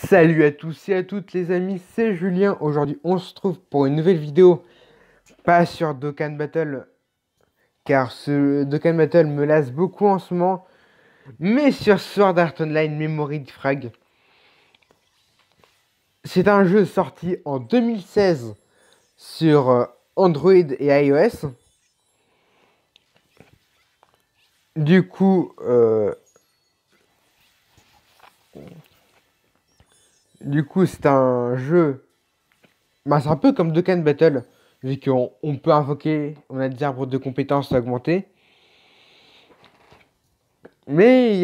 Salut à tous et à toutes les amis, c'est Julien. Aujourd'hui, on se trouve pour une nouvelle vidéo, pas sur Dokkan Battle, car ce Dokkan Battle me lasse beaucoup en ce moment, mais sur Sword Art Online Memory Frag. C'est un jeu sorti en 2016 sur Android et iOS. Du coup, c'est un jeu. Bah, c'est un peu comme Dokkan Battle, vu qu'on peut invoquer, on a des arbres de compétences à augmenter. Mais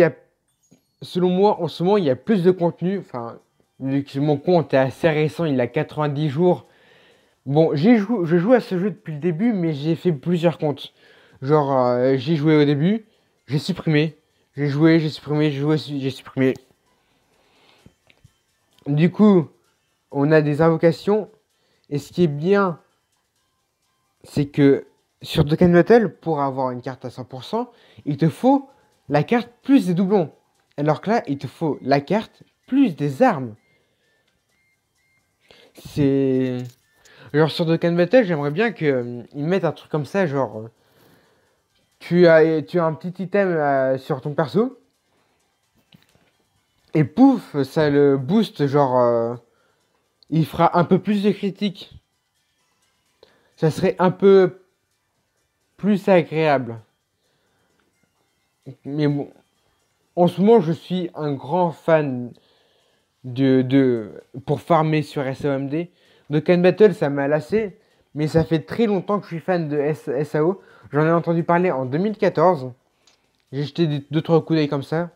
selon moi, en ce moment, il y a plus de contenu. Enfin, vu que mon compte est assez récent, il a 90 jours. Bon, je joue à ce jeu depuis le début, mais j'ai fait plusieurs comptes. Genre, j'ai joué au début, j'ai supprimé. J'ai joué, j'ai supprimé, j'ai joué, j'ai supprimé. Du coup, on a des invocations. Et ce qui est bien, c'est que sur Dokkan Battle, pour avoir une carte à 100%, il te faut la carte plus des doublons. Alors que là, il te faut la carte plus des armes. C'est... Genre sur Dokkan Battle, j'aimerais bien qu'ils mettent un truc comme ça, genre... tu as un petit item sur ton perso, et pouf, ça le booste, genre... il fera un peu plus de critiques. Ça serait un peu plus agréable. Mais bon, en ce moment, je suis un grand fan pour farmer sur SAOMD. Dokkan Battle, ça m'a lassé, mais ça fait très longtemps que je suis fan de SAO. J'en ai entendu parler en 2014. J'ai jeté deux, trois coups d'œil comme ça.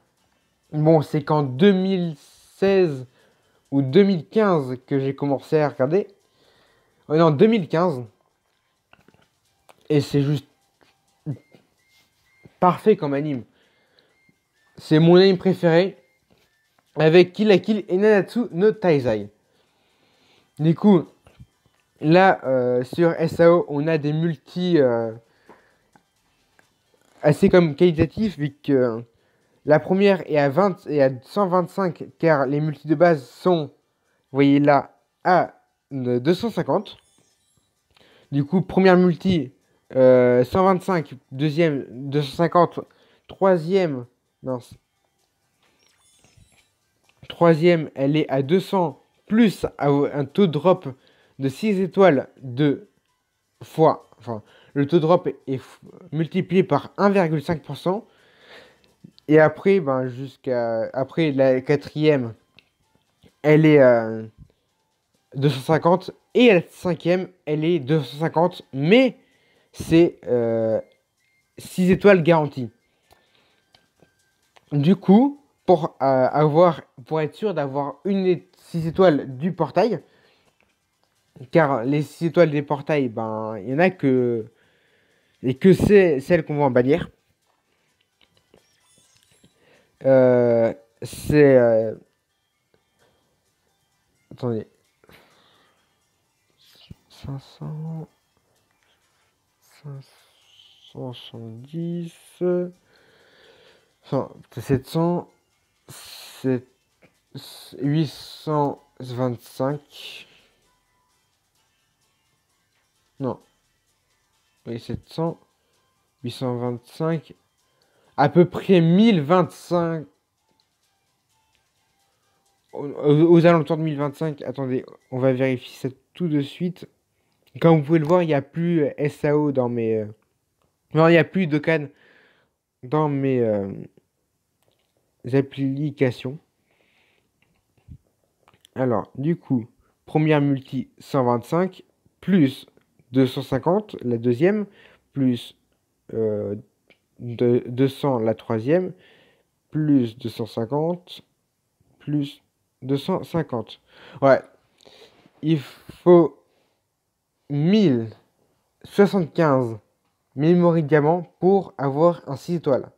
Bon, c'est qu'en 2016 ou 2015 que j'ai commencé à regarder. Oh non, 2015. Et c'est juste parfait comme anime. C'est mon anime préféré. Avec Kill la Kill et Nanatsu no Taizai. Du coup, là, sur SAO, on a des multis assez comme qualitatifs, vu que la première est à 20 et à 125, car les multis de base sont, vous voyez là, à 250. Du coup, première multi, 125, deuxième, 250, troisième, non, troisième, elle est à 200, plus un taux de drop de 6 étoiles de fois, enfin, le taux de drop est multiplié par 1,5%. Et après, ben, après la quatrième, elle est 250. Et la cinquième, elle est 250. Mais c'est 6 étoiles garanties. Du coup, pour être sûr d'avoir 6 étoiles du portail, car les 6 étoiles des portails, ben, il y en a que... Et que c'est celle qu'on voit en bannière. C'est... attendez. 500... 570... Enfin, 700... 825... Non. Oui, 700... 825... À peu près 1025... Aux alentours de 1025. Attendez, on va vérifier ça tout de suite. Comme vous pouvez le voir, il n'y a plus SAO dans mes... Non, il n'y a plus Dokkan dans mes applications. Alors, du coup, première multi 125, plus 250, la deuxième, plus 200, la troisième, plus 250, plus 250. Ouais, il faut 1075 mémoire diamant pour avoir un 6 étoiles.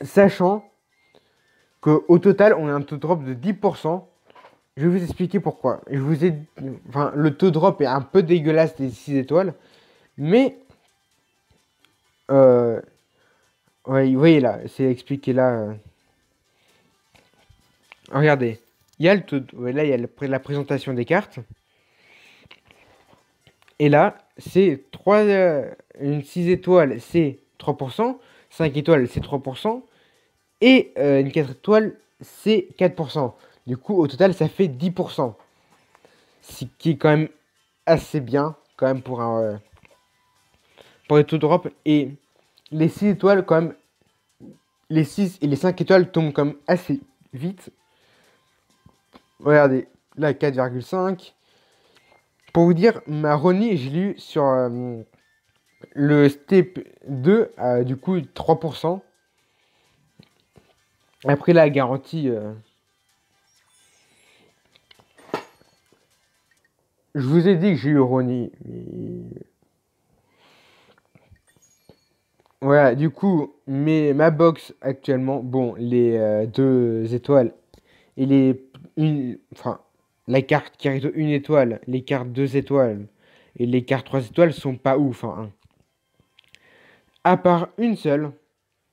Sachant qu'au total, on a un taux de drop de 10%. Je vais vous expliquer pourquoi. Enfin, le taux de drop est un peu dégueulasse des 6 étoiles. Mais... ouais, vous voyez là, c'est expliqué là. Regardez, il y a ouais, là, il y a la présentation des cartes. Et là, c'est 3, une 6 étoiles, c'est 3%. 5 étoiles, c'est 3%. Et une 4 étoiles, c'est 4%. Du coup, au total, ça fait 10%. Ce qui est quand même assez bien, quand même, pour les taux d'Europe. Et les 6 étoiles, quand même, les 6 et les 5 étoiles tombent quand même assez vite. Regardez, là, 4,5. Pour vous dire, ma Ronnie, je l'ai eu sur le step 2, du coup, 3%. Après, la garantie, je vous ai dit que j'ai eu Ronnie. Voilà, du coup, ma box actuellement, bon, les 2 étoiles et enfin, la carte qui arrive 1 étoile, les cartes 2 étoiles et les cartes 3 étoiles sont pas ouf, hein. À part une seule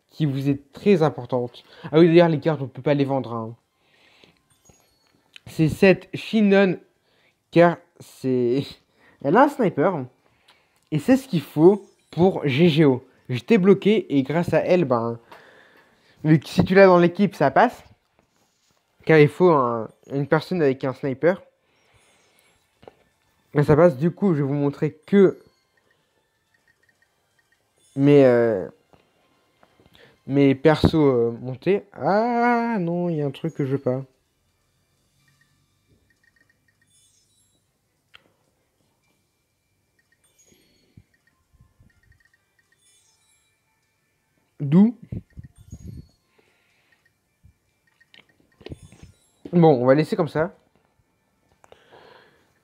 qui vous est très importante. Ah oui, d'ailleurs, les cartes, on peut pas les vendre, hein. C'est cette Shinon, car c'est. Elle a un sniper et c'est ce qu'il faut pour GGO. J'étais bloqué et grâce à elle, ben, vu que si tu l'as dans l'équipe, ça passe. Car il faut une personne avec un sniper. Et ça passe. Du coup, je vais vous montrer que mes, mes persos montés. Ah non, il y a un truc que je veux pas. D'où. Bon, on va laisser comme ça.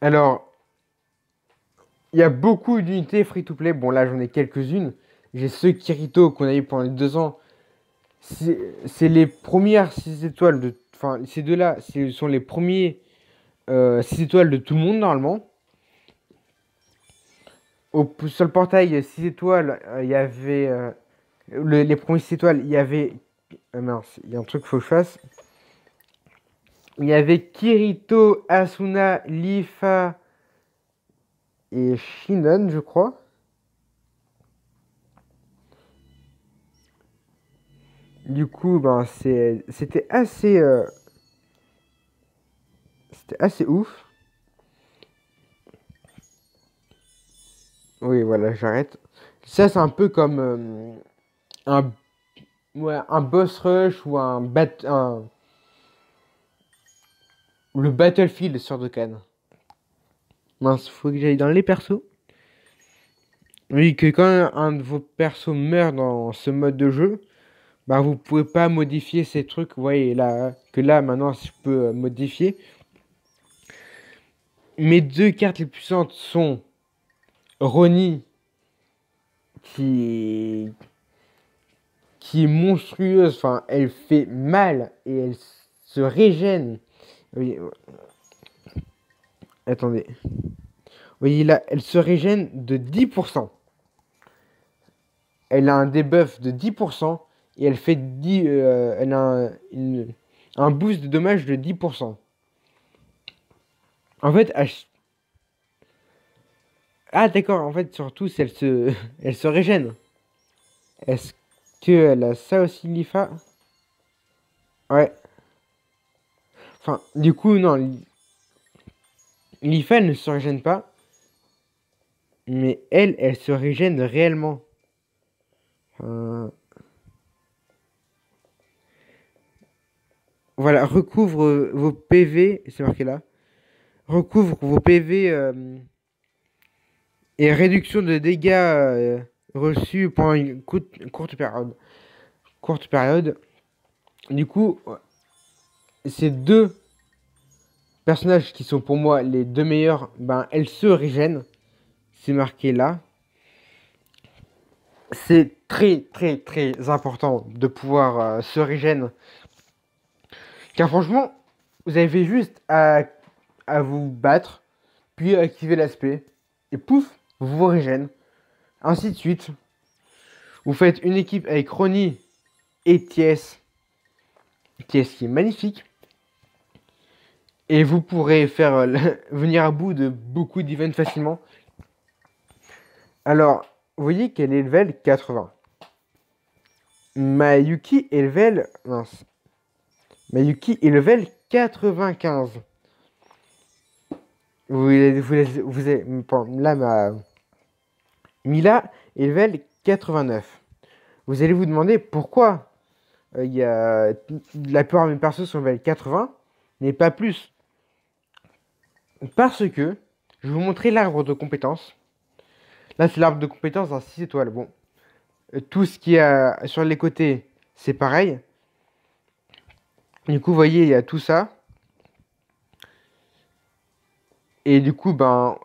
Alors, il y a beaucoup d'unités free-to-play. Bon, là, j'en ai quelques-unes. J'ai ce Kirito qu'on a eu pendant les 2 ans. C'est les premières 6 étoiles de. Enfin, ces deux-là, ce sont les premiers 6 étoiles de tout le monde, normalement. Sur le portail 6 étoiles, il y avait. Les premiers 6 étoiles, il y avait. Mince, il y a un truc qu'il faut que je fasse. Il y avait Kirito, Asuna, Lifa et Shinon, je crois. Du coup, ben, c'était assez ouf. Oui, voilà, j'arrête. Ça, c'est un peu comme un, ouais, un boss rush ou le Battlefield sur Dokkan. Mince, faut que j'aille dans les persos. Oui, que quand un de vos persos meurt dans ce mode de jeu, bah vous pouvez pas modifier ces trucs. Vous voyez là, que là maintenant je peux modifier. Mes 2 cartes les plus puissantes sont Ronnie, qui, qui est monstrueuse. Enfin, elle fait mal et elle se régène. Oui, attendez. Oui, là, elle se régène de 10%. Elle a un debuff de 10% et elle fait 10, elle a un boost de dommage de 10%. En fait, ah d'accord, en fait, surtout, si elle se régène. Est-ce qu'elle a ça aussi, Lifa? Ouais. Enfin, du coup, non, Lifa, elle ne se régène pas. Mais elle se régène réellement. Euh, Voilà, recouvre vos PV, c'est marqué là. Recouvre vos PV et réduction de dégâts reçus pendant une courte période. Courte période. Du coup, ces 2 personnages qui sont pour moi les 2 meilleurs, ben elles se régènent. C'est marqué là. C'est très très très important de pouvoir se régénérer. Car franchement, vous avez juste à vous battre, puis activer l'aspect, et pouf, vous vous régénérez. Ainsi de suite. Vous faites une équipe avec Ronnie et Ties. Ties qui est magnifique. Et vous pourrez faire venir à bout de beaucoup d'events facilement. Alors, vous voyez qu'elle est level 80. Mayuki est level... Mince. Mayuki est level 95. Là, Mila est level 89. Vous allez vous demander pourquoi la plupart de mes persos sont level 80, mais pas plus. Parce que je vais vous montrer l'arbre de compétences. Là, c'est l'arbre de compétences dans 6 étoiles. Bon, tout ce qui est sur les côtés, c'est pareil. Du coup, vous voyez, il y a tout ça. Et du coup, ben,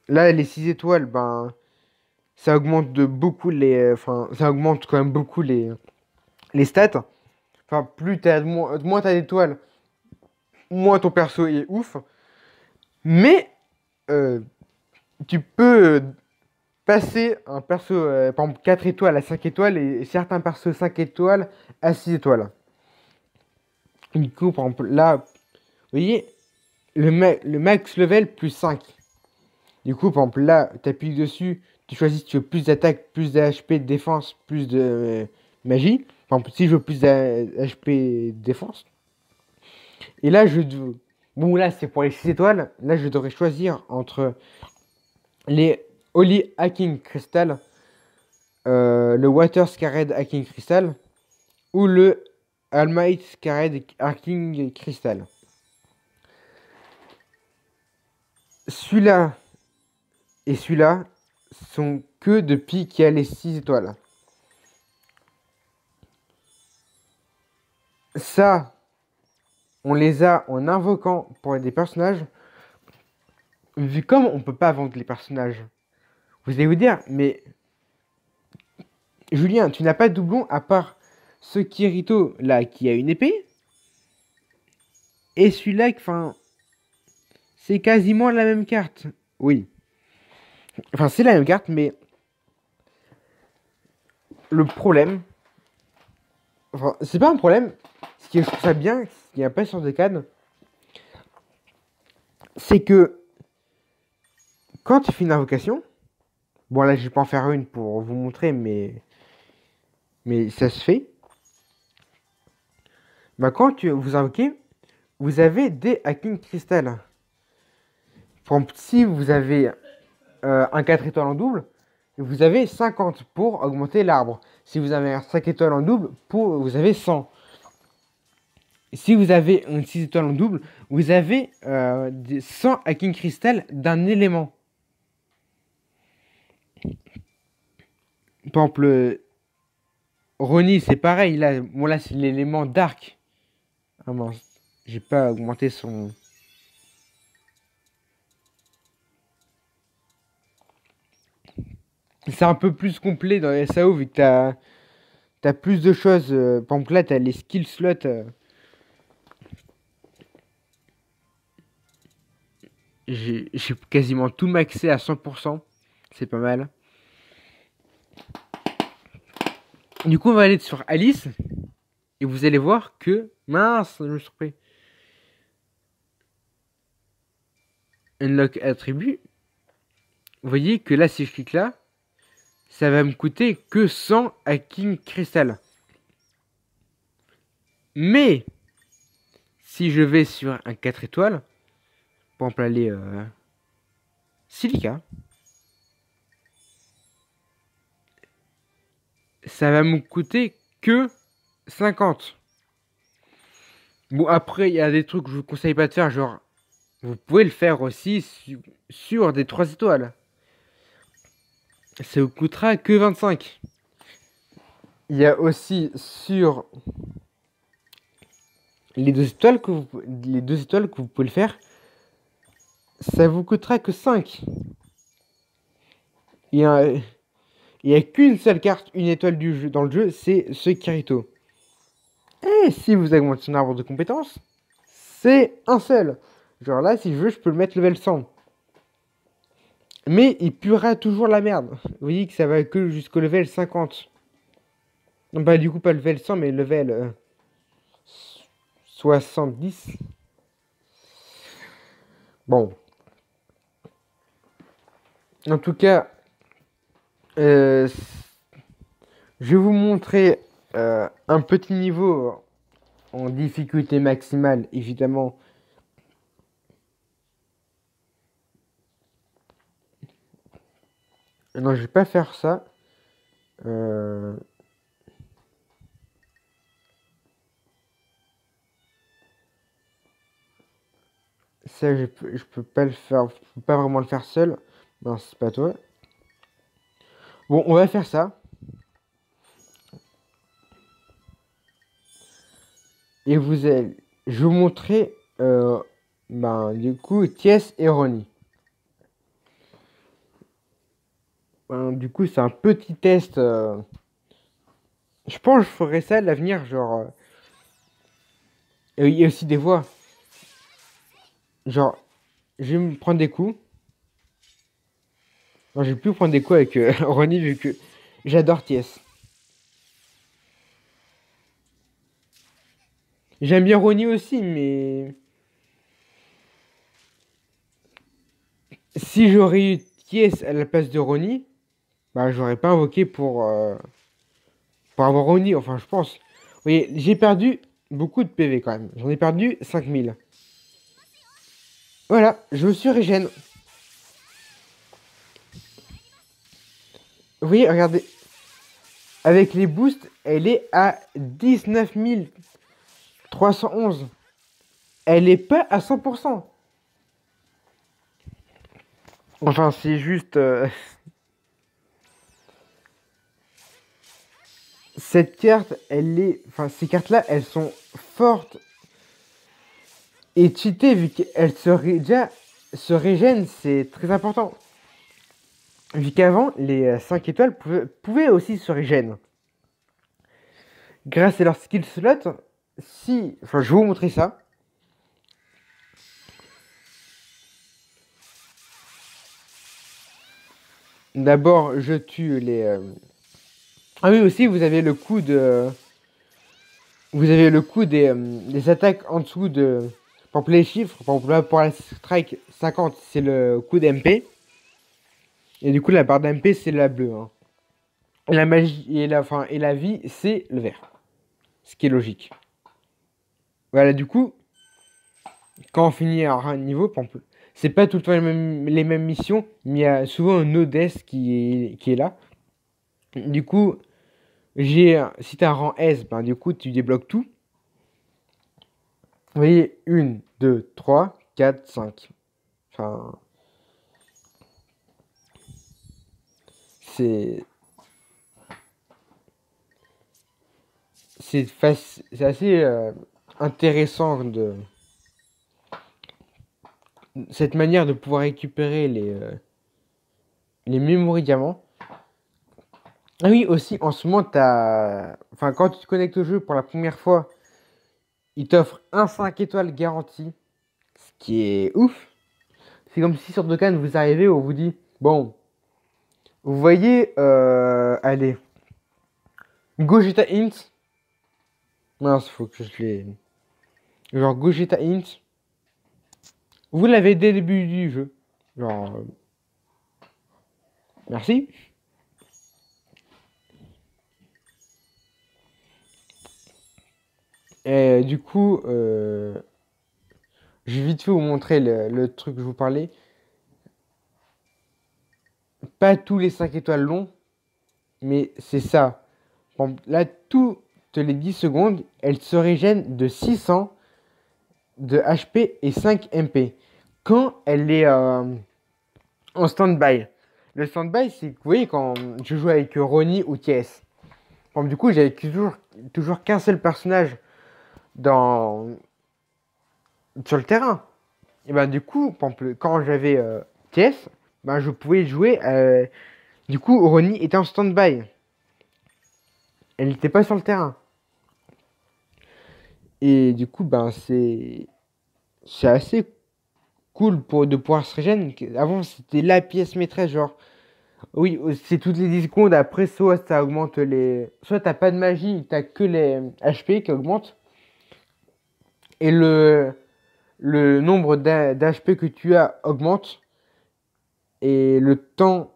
là, les 6 étoiles, ben, ça augmente de beaucoup les... Enfin, ça augmente quand même beaucoup les stats. Enfin, moins t'as d'étoiles, moins ton perso est ouf. Mais, euh, tu peux passer un perso, par exemple, 4 étoiles à 5 étoiles et certains persos 5 étoiles à 6 étoiles. Du coup, par exemple, là, vous voyez, le max level plus 5. Du coup, par exemple, là, tu appuies dessus, tu choisis si tu veux plus d'attaque, plus de HP de défense, plus de magie. Par exemple, si je veux plus de HP de défense. Et là, bon, là, c'est pour les 6 étoiles. Là, je devrais choisir entre les Holy Hacking Crystal, le Water Scared Hacking Crystal ou le Almighty Scared Hacking Crystal. Celui-là et celui-là sont que depuis qu'il y a les 6 étoiles. Ça, on les a en invoquant pour des personnages. Vu comme on peut pas vendre les personnages, vous allez vous dire, mais Julien, tu n'as pas de doublon à part ce Kirito là qui a une épée et celui-là, enfin, c'est quasiment la même carte. Oui, enfin c'est la même carte, mais le problème, enfin c'est pas un problème. Ce qui je trouve ça bien, ce qui est un peu sur des cannes, c'est que quand tu fais une invocation, bon là je vais pas en faire une pour vous montrer, mais ça se fait. Bah quand vous invoquez, vous avez des hacking cristals. Par exemple, si vous avez un 4 étoiles en double, vous avez 50 pour augmenter l'arbre. Si vous avez un 5 étoiles en double, vous avez 100. Si vous avez un 6 étoiles en double, vous avez 100 hacking crystal d'un élément. Par exemple, Ronnie, c'est pareil. Là, bon, là c'est l'élément dark. Ah mince, j'ai pas augmenté son... C'est un peu plus complet dans SAO vu que t'as plus de choses. Par exemple, là, t'as les skill slots. J'ai quasiment tout maxé à 100%. C'est pas mal. Du coup, on va aller sur Alice. Et vous allez voir que... Mince, je me suis surpris. Unlock attribut. Vous voyez que là, si je clique là, ça va me coûter que 100 hacking crystal. Mais, si je vais sur un 4 étoiles, par exemple aller Silica, ça va me coûter que 50. Bon, après, il y a des trucs que je vous conseille pas de faire, genre, vous pouvez le faire aussi sur des 3 étoiles. Ça vous coûtera que 25. Il y a aussi sur les 2 étoiles les 2 étoiles que vous pouvez le faire, ça vous coûtera que 5. Il y a qu'une seule carte, une étoile dans le jeu, c'est ce Kirito. Et si vous augmentez son arbre de compétences, c'est un seul. Genre là, si je veux, je peux le mettre level 100. Mais il puera toujours la merde. Vous voyez que ça va que jusqu'au level 50. Non, bah du coup, pas level 100, mais level 70. Bon, en tout cas, euh, je vais vous montrer un petit niveau en difficulté maximale, évidemment. Non, je vais pas faire ça. Euh, Ça, je peux pas le faire. Je peux pas vraiment le faire seul. Non, c'est pas toi. Bon, on va faire ça. Et vous allez. Je vais vous montrer. Du coup, Thiès et Ronnie. Du coup, c'est un petit test. Je pense que je ferai ça à l'avenir. Genre. Il y a aussi des voix. Genre, je vais me prendre des coups. Non, je vais plus prendre des coups avec Ronnie vu que j'adore Thiès. J'aime bien Ronnie aussi, mais si j'aurais eu Thiès à la place de Ronnie, bah j'aurais pas invoqué pour avoir Ronnie, enfin je pense. Vous voyez, j'ai perdu beaucoup de PV quand même. J'en ai perdu 5000. Voilà, je me suis régène. Vous voyez, regardez. Avec les boosts, elle est à 19 311. Elle est pas à 100%. Enfin, c'est juste... cette carte, elle est... Enfin, ces cartes-là, elles sont fortes et cheatées vu qu'elles déjà se régènent, c'est très important. Vu qu'avant, les 5 étoiles pouvaient aussi se régène. Grâce à leur skill slot, si... Enfin, je vais vous montrer ça. D'abord, je tue les... Ah oui, aussi, vous avez le coup de... Vous avez le coup des attaques en dessous de... Pour les chiffres, par exemple, là, pour la strike 50, c'est le coup d'MP. Et du coup, la barre d'MP, c'est la bleue. Hein. Et la magie et la vie, c'est le vert. Ce qui est logique. Voilà, du coup, quand on finit à un niveau, par exemple, c'est pas tout le temps les mêmes missions, mais il y a souvent un Odess qui est là. Du coup, si t'as un rang S, ben, du coup, tu débloques tout. Vous voyez, 1, 2, 3, 4, 5. Enfin, c'est c'est assez intéressant de cette manière de pouvoir récupérer les memory diamants. Ah oui, aussi, en ce moment, enfin, quand tu te connectes au jeu pour la première fois, il t'offre un 5 étoiles garanti, ce qui est ouf. C'est comme si sur Dokkan, vous arrivez, on vous dit, bon, vous voyez, allez, Gogeta Int. Mince, faut que je les... Genre, Gogeta Int. Vous l'avez dès le début du jeu. Genre, merci. Et du coup, je vais vite fait vous montrer le truc que je vous parlais. Pas tous les 5 étoiles longs, mais c'est ça. Bon, là, toutes les 10 secondes, elle se régène de 600 de HP et 5 MP. Quand elle est en stand-by. Le stand-by, c'est que vous voyez, quand je joue avec Ronnie ou TS. Bon, du coup, j'avais toujours qu'un seul personnage dans, sur le terrain. Et ben du coup, par exemple, quand j'avais TS, ben, je pouvais jouer. Du coup, Ronnie était en stand-by. Elle n'était pas sur le terrain. Et du coup, ben c'est assez cool de pouvoir se régénérer. Avant, c'était la pièce maîtresse, genre. Oui, c'est toutes les 10 secondes. Après, soit ça augmente les. Soit t'as pas de magie, t'as que les HP qui augmentent. Et le nombre d'HP que tu as augmente et le temps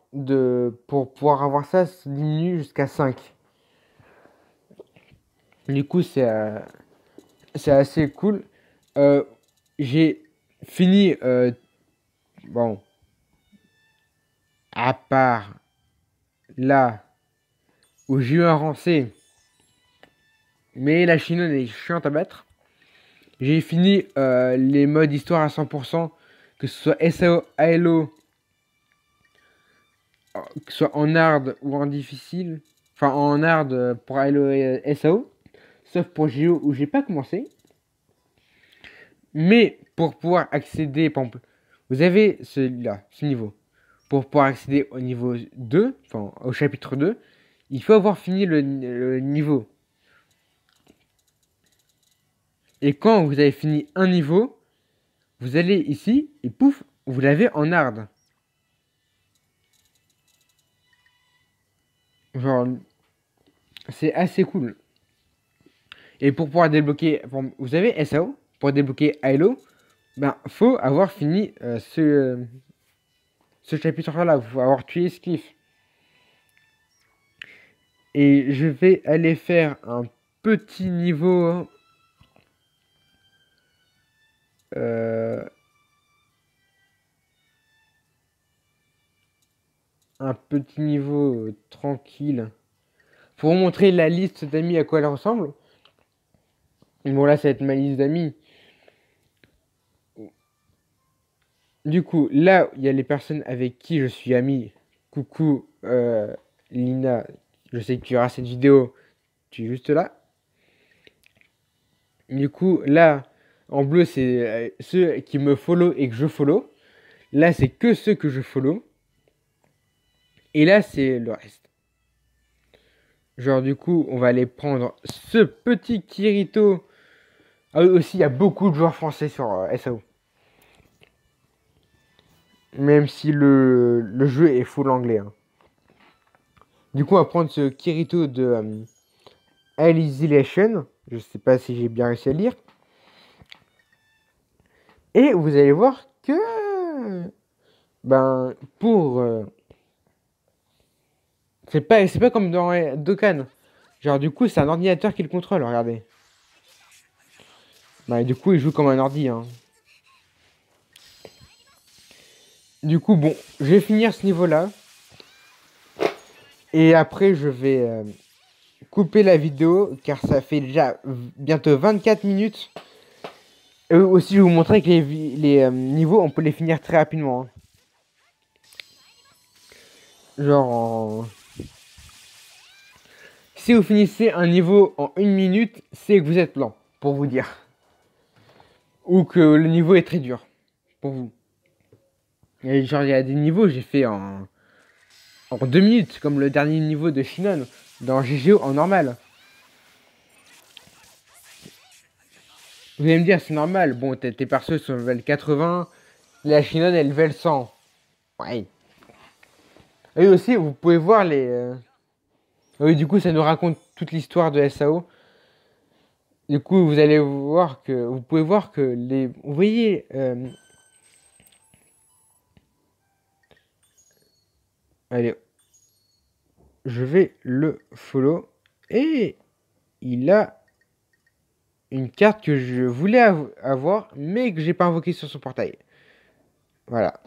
pour pouvoir avoir ça se diminue jusqu'à 5. Du coup, c'est assez cool. Euh, j'ai fini, bon, à part là où j'ai eu un rancé, mais la chinoise est chiante à battre. J'ai fini les modes histoire à 100%, que ce soit SAO, ALO, que ce soit en hard ou en difficile. Enfin, en hard pour ALO et SAO. Sauf pour JO où j'ai pas commencé. Mais pour pouvoir accéder, par exemple, vous avez celui-là, ce niveau. Pour pouvoir accéder au niveau 2, enfin au chapitre 2, il faut avoir fini le niveau. Et quand vous avez fini un niveau, vous allez ici et pouf, vous l'avez en hard. Genre, c'est assez cool. Et pour pouvoir débloquer, vous avez SAO, pour débloquer Halo, ben faut avoir fini ce chapitre-là, faut avoir tué Skiff. Et je vais aller faire un petit niveau. euh, un petit niveau tranquille. Pour vous montrer la liste d'amis à quoi elle ressemble. Bon, là, ça va être ma liste d'amis. Du coup, là, il y a les personnes avec qui je suis ami. Coucou, Lina. Je sais que tu auras cette vidéo. Tu es juste là. Du coup, là, en bleu, c'est ceux qui me follow et que je follow. Là, c'est que ceux que je follow. Et là, c'est le reste. Genre, du coup, on va aller prendre ce petit Kirito. Ah oui, aussi, il y a beaucoup de joueurs français sur SAO. Même si le jeu est full anglais. Hein. Du coup, on va prendre ce Kirito de Alicization. Je sais pas si j'ai bien réussi à lire. Et vous allez voir que... Ben, pour... c'est pas comme dans Dokkan. Genre, du coup, c'est un ordinateur qui le contrôle, regardez. Ben, du coup, il joue comme un ordi. Hein. Du coup, bon, je vais finir ce niveau-là. Et après, je vais couper la vidéo, car ça fait déjà bientôt 24 minutes. Et aussi, je vais vous montrer que les niveaux, on peut les finir très rapidement. Hein. Genre, si vous finissez un niveau en 1 minute, c'est que vous êtes lent, pour vous dire. Ou que le niveau est très dur, pour vous. Et genre, il y a des niveaux, j'ai fait en 2 minutes, comme le dernier niveau de Shinon, dans GGO en normal. Vous allez me dire, c'est normal, bon, tes persos sont level 80, la Shinon est level 100. Ouais. Et aussi, vous pouvez voir les... Oui, du coup, ça nous raconte toute l'histoire de SAO. Du coup, vous allez voir que... Vous pouvez voir que les... Vous voyez... Allez. Je vais le follow. Et il a une carte que je voulais avoir, mais que j'ai pas invoquée sur son portail. Voilà.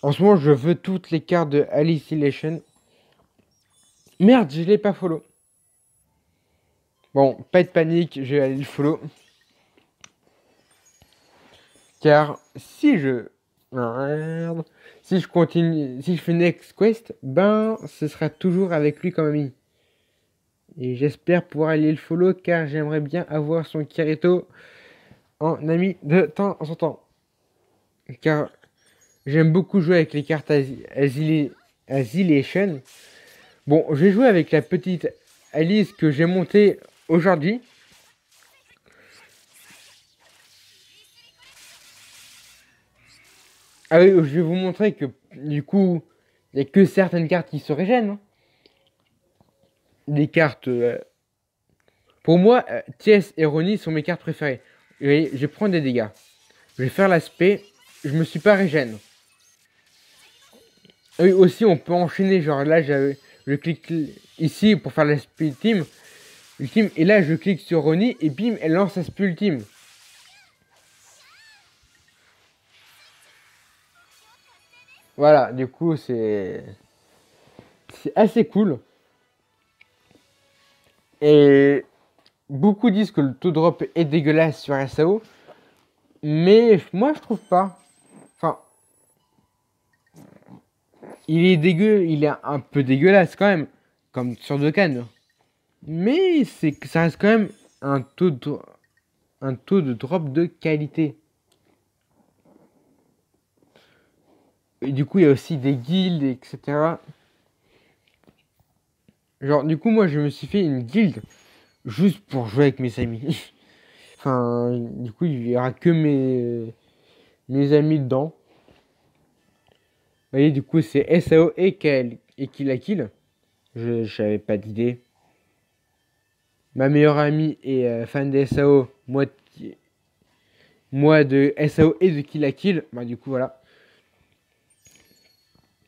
En ce moment, je veux toutes les cartes de Alicization. Merde, je l'ai pas follow. Bon, pas de panique, je vais aller le follow. Car si je... Merde. Si je continue, si je fais Next Quest, ben, ce sera toujours avec lui comme ami. Et j'espère pouvoir aller le follow, car j'aimerais bien avoir son Kirito en ami de temps en temps. Car j'aime beaucoup jouer avec les cartes Asilation. Bon, j'ai joué avec la petite Alice que j'ai montée aujourd'hui. Ah oui, je vais vous montrer que du coup, il n'y a que certaines cartes qui se régènent. Hein. Les cartes... pour moi, Thiès et Ronnie sont mes cartes préférées. Vous voyez, je vais prendre des dégâts. Je vais faire l'aspect. Je me suis pas régène. Oui, aussi, on peut enchaîner. Genre là, je clique ici pour faire l'aspect ultime. Et là, je clique sur Ronnie et bim, elle lance l'aspect ultime. Voilà, du coup, c'est assez cool. Et beaucoup disent que le taux drop est dégueulasse sur SAO. Mais moi, je trouve pas. Enfin, il est dégueu, il est un peu dégueulasse quand même. Comme sur Dokkan. Mais ça reste quand même un taux de drop de qualité. Et du coup, il y a aussi des guildes, etc. Genre, du coup, moi, je me suis fait une guilde juste pour jouer avec mes amis. Enfin, du coup, il y aura que mes amis dedans. Vous voyez, du coup, c'est SAO et Kill la Kill. Je n'avais pas d'idée. Ma meilleure amie est fan de SAO. Moi de SAO et de Kill la Kill. Bah, du coup, voilà.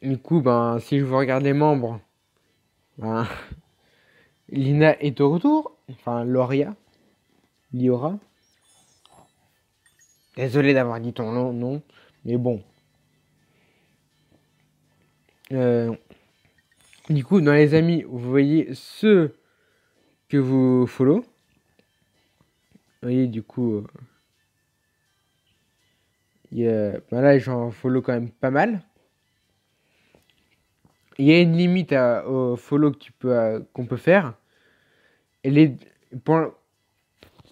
Du coup, ben, si je vous regarde les membres, ben, Lina est de retour. Enfin, Liora. Désolé d'avoir dit ton nom, non. Mais bon. Euh, du coup, dans les amis, vous voyez ceux que vous follow. Vous voyez, du coup, ben là, j'en follow quand même pas mal. Il y a une limite au follow qu'on peut faire. Et pour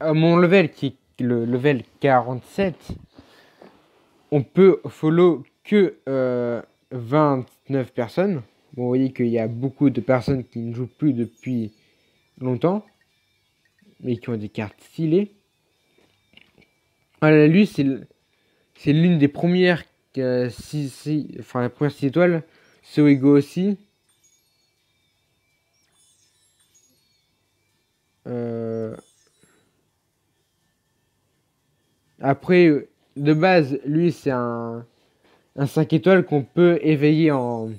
à mon level, qui est le level 47, on peut follow que 29 personnes. Bon, vous voyez qu'il y a beaucoup de personnes qui ne jouent plus depuis longtemps, mais qui ont des cartes stylées. Voilà, lui, c'est l'une des premières, enfin la première 6 étoiles. Soego aussi. Euh, Après, de base, lui, c'est un 5 étoiles qu'on peut éveiller en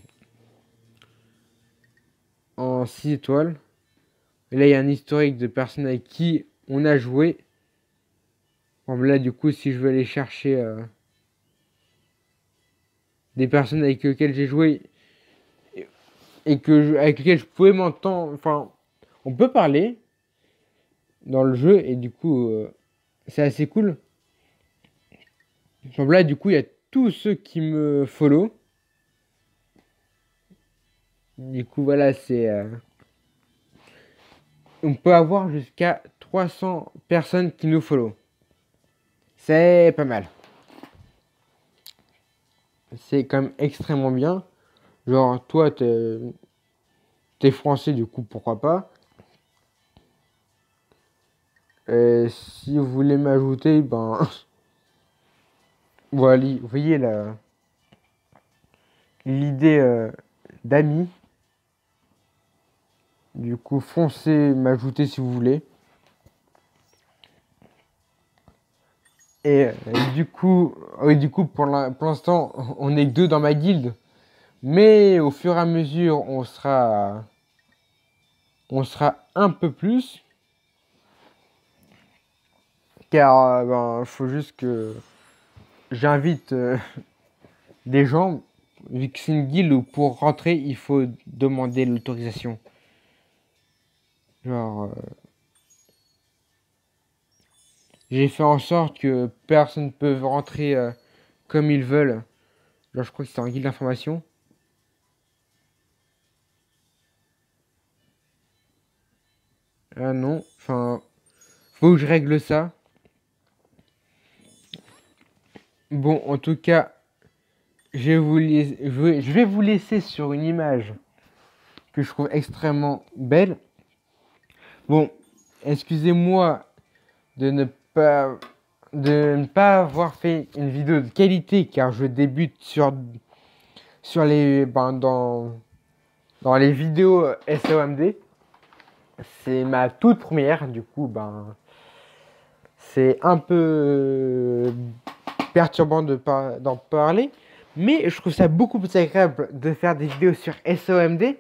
6 étoiles. Et là, il y a un historique de personnes avec qui on a joué. Bon, là, du coup, si je veux aller chercher des personnes avec lesquelles j'ai joué et avec lesquelles je pouvais m'entendre, enfin, on peut parler dans le jeu et du coup, c'est assez cool. Donc là, du coup, il y a tous ceux qui me follow. Du coup, voilà, on peut avoir jusqu'à 300 personnes qui nous follow. C'est pas mal. C'est quand même extrêmement bien. Genre, toi, t'es français, du coup, pourquoi pas. Et si vous voulez m'ajouter, ben, voilà, vous voyez l'idée d'amis. Du coup, foncez m'ajouter si vous voulez. Et du coup, pour l'instant, on est que deux dans ma guilde. Mais au fur et à mesure, on sera un peu plus. Car ben, faut juste que j'invite des gens. Vu que c'est une guilde où pour rentrer, il faut demander l'autorisation. Genre, j'ai fait en sorte que personne ne peut rentrer comme ils veulent. Genre, je crois que c'est en guilde d'information. Ah non, enfin, faut que je règle ça. Bon, en tout cas, je vais vous laisser sur une image que je trouve extrêmement belle. Bon, excusez-moi de ne pas avoir fait une vidéo de qualité car je débute sur dans les vidéos SOMD. C'est ma toute première, du coup, ben, C'est un peu perturbant d'en parler, mais je trouve ça beaucoup plus agréable de faire des vidéos sur SOMD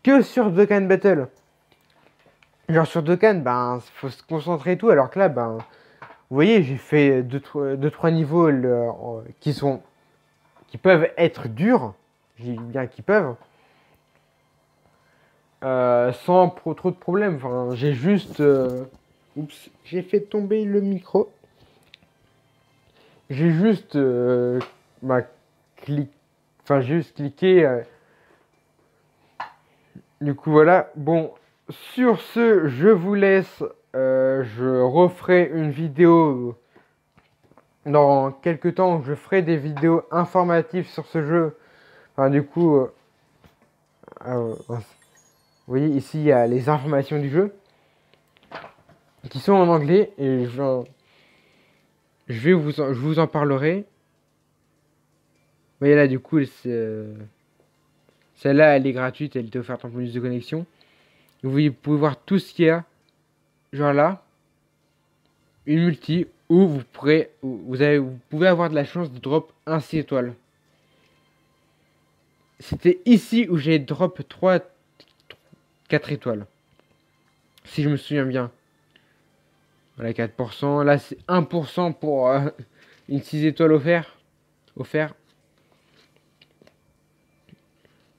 que sur Dokkan Battle. Genre sur Dokkan, ben, faut se concentrer et tout, alors que là, ben, vous voyez, j'ai fait 2-3 niveaux qui peuvent être durs, j'ai bien qui peuvent, sans trop de problèmes. Enfin, j'ai juste... oups, j'ai fait tomber le micro. J'ai juste... bah, enfin, j'ai juste cliqué. Du coup, voilà. Bon, sur ce, je vous laisse. Je referai une vidéo dans quelques temps. Je ferai des vidéos informatives sur ce jeu. Enfin, du coup... vous voyez, ici, il y a les informations du jeu qui sont en anglais et je vous en parlerai. Vous voyez là, du coup, celle-là, elle est gratuite, elle était offerte en bonus de connexion. Vous pouvez voir tout ce qu'il y a, genre là, une multi où vous pouvez avoir de la chance de drop un 6 étoiles. C'était ici où j'ai drop 4 étoiles. Si je me souviens bien. Voilà, 4%. Là, c'est 1% pour une 6 étoiles offert.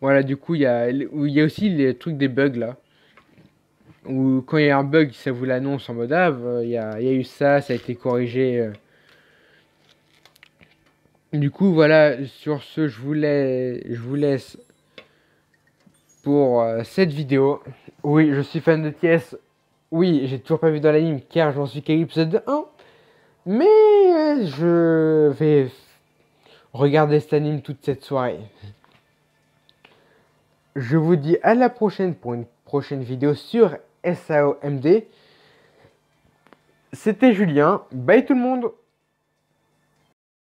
Voilà, du coup, il y a aussi les trucs des bugs là. Ou quand il y a un bug, ça vous l'annonce en mode ah, il y a eu ça a été corrigé. Du coup, voilà, sur ce, je vous laisse pour cette vidéo. Oui, je suis fan de TS. Oui, j'ai toujours pas vu dans l'anime car j'en suis qu'à l'épisode 1. Mais je vais regarder cet anime toute cette soirée. Je vous dis à la prochaine pour une prochaine vidéo sur SAOMD. C'était Julien. Bye tout le monde!